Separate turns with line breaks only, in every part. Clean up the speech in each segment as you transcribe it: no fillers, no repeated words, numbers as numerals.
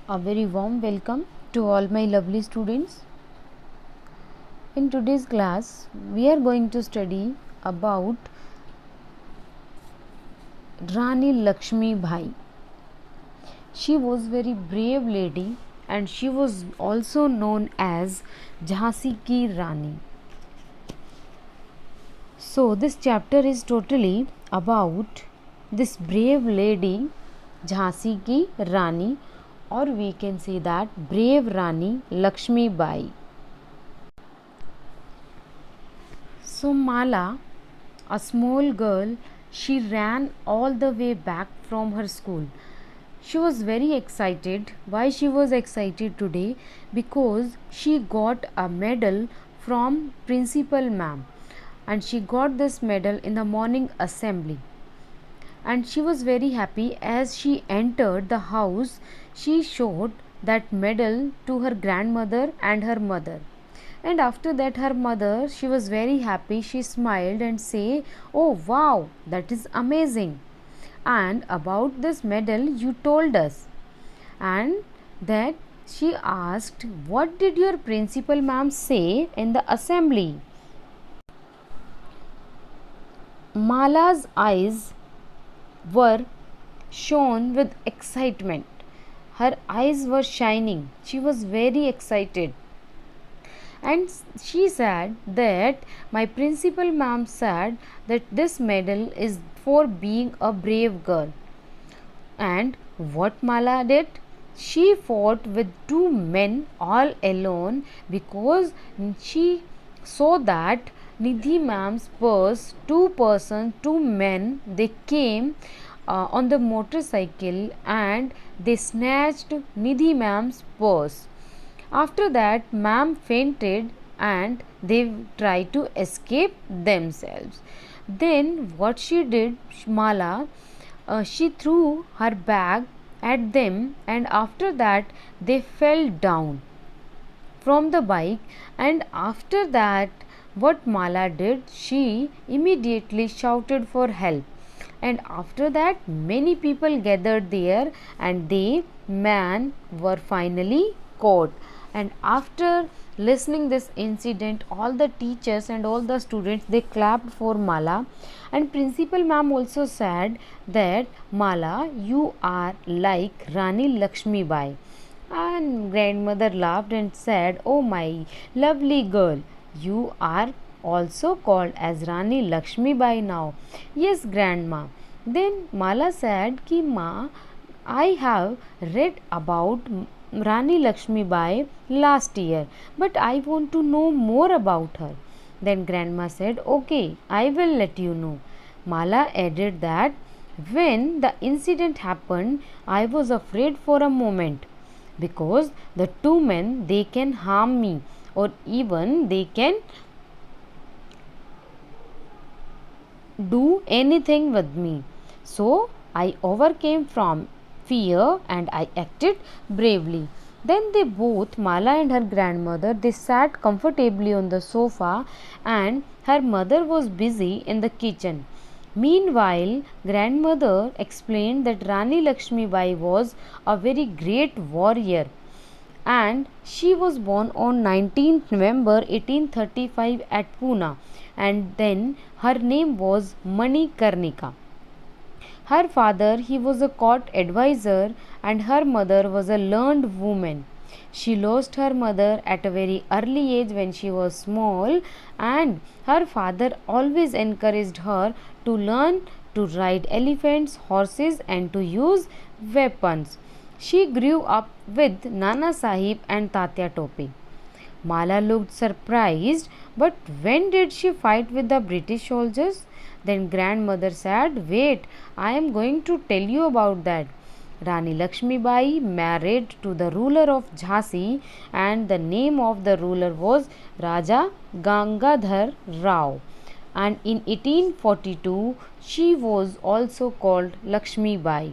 A very warm welcome to all my lovely students. In today's class, we are going to study about Rani Lakshmi Bai. She was very brave lady and she was also known as Jhansi ki Rani. So this chapter is totally about this brave lady Jhansi ki Rani, or we can say that brave Rani Lakshmi Bai. So Mala, a small girl, she ran all the way back from her school. She was very excited. Why she was excited today? Because she got a medal from principal ma'am, and she got this medal in the morning assembly. And she was very happy. As she entered the house, she showed that medal to her grandmother and her mother. And after that, her mother, she was very happy. She smiled and say, "Oh wow, that is amazing, and about this medal you told us." And that she asked, "What did your principal ma'am say in the assembly?" Mala's eyes were shone with excitement. Her eyes were shining. She was very excited. And she said that my principal ma'am said that this medal is for being a brave girl. And what Mala did? She fought with two men all alone because she saw that Nidhi ma'am's purse, two men, they came on the motorcycle and they snatched Nidhi ma'am's purse. After that, ma'am fainted and they tried to escape themselves. Then, what she did, Mala, she threw her bag at them, and after that, they fell down from the bike. And after that, what Mala did, she immediately shouted for help. And after that, many people gathered there, and they man were finally caught. And after listening this incident, all the teachers and all the students, they clapped for Mala. And principal ma'am also said that, "Mala, you are like Rani Lakshmi Bai." And grandmother laughed and said, "Oh my lovely girl, you are also called as Rani Lakshmi Bai now." "Yes, grandma." Then Mala said, "Ki Ma, I have read about Rani Lakshmi Bai last year, but I want to know more about her." Then grandma said, "Okay, I will let you know." Mala added that, "When the incident happened, I was afraid for a moment because the two men, they can harm me, or even they can do anything with me. So I overcame from fear and I acted bravely." Then they both, Mala and her grandmother, they sat comfortably on the sofa, and her mother was busy in the kitchen. Meanwhile, grandmother explained that Rani Lakshmi Bai was a very great warrior, and she was born on 19th November 1835 at Pune, and then her name was Manikarnika. Her father, he was a court advisor, and her mother was a learned woman. She lost her mother at a very early age when she was small, and her father always encouraged her to learn to ride elephants, horses, and to use weapons. She grew up with Nana Sahib and Tatya Tope. Mala looked surprised, but when did she fight with the British soldiers? Then grandmother said, "Wait, I am going to tell you about that." Rani Lakshmi Bai married to the ruler of Jhansi, and the name of the ruler was Raja Gangadhar Rao. And in 1842, she was also called Lakshmi Bai.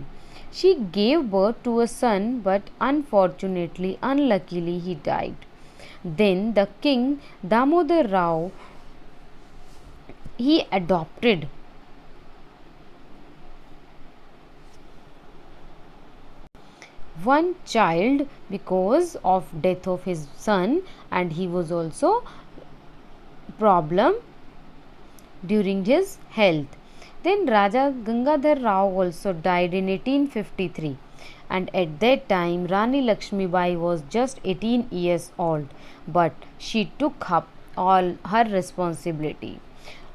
She gave birth to a son, but unfortunately, unluckily, he died. Then the king Damodar Rao, he adopted one child because of death of his son, and he was also problem during his health. Then Raja Gangadhar Rao also died in 1853, and at that time Rani Lakshmi Bai was just 18 years old, but she took up all her responsibility.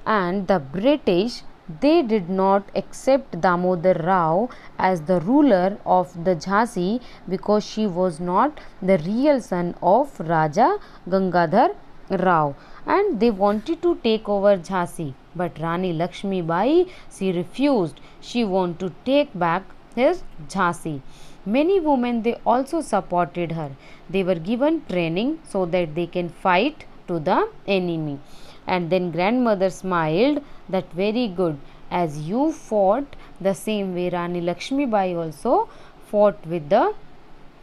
And the British, they did not accept Damodar Rao as the ruler of the Jhansi because she was not the real son of Raja Gangadhar Rao, and they wanted to take over Jhansi, but Rani Lakshmi Bai, she refused. She wanted to take back his Jhansi. Many women, they also supported her. They were given training so that they can fight to the enemy. And then grandmother smiled that very good, as you fought the same way Rani Lakshmi Bai also fought with the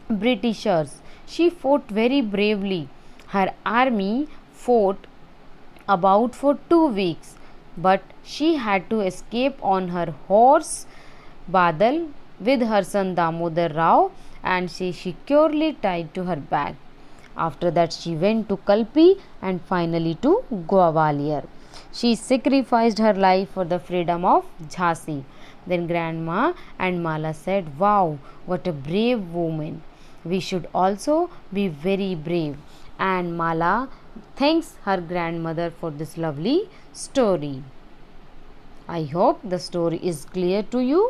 Britishers. She fought very bravely. Her army fought about for 2 weeks, but she had to escape on her horse Badal with her son Damodar Rao, and she securely tied to her back. After that, she went to Kalpi and finally to Gwalior. She sacrificed her life for the freedom of Jhansi. Then Grandma and Mala said, "Wow, what a brave woman! We should also be very brave." And Mala thanks her grandmother for this lovely story. I hope the story is clear to you.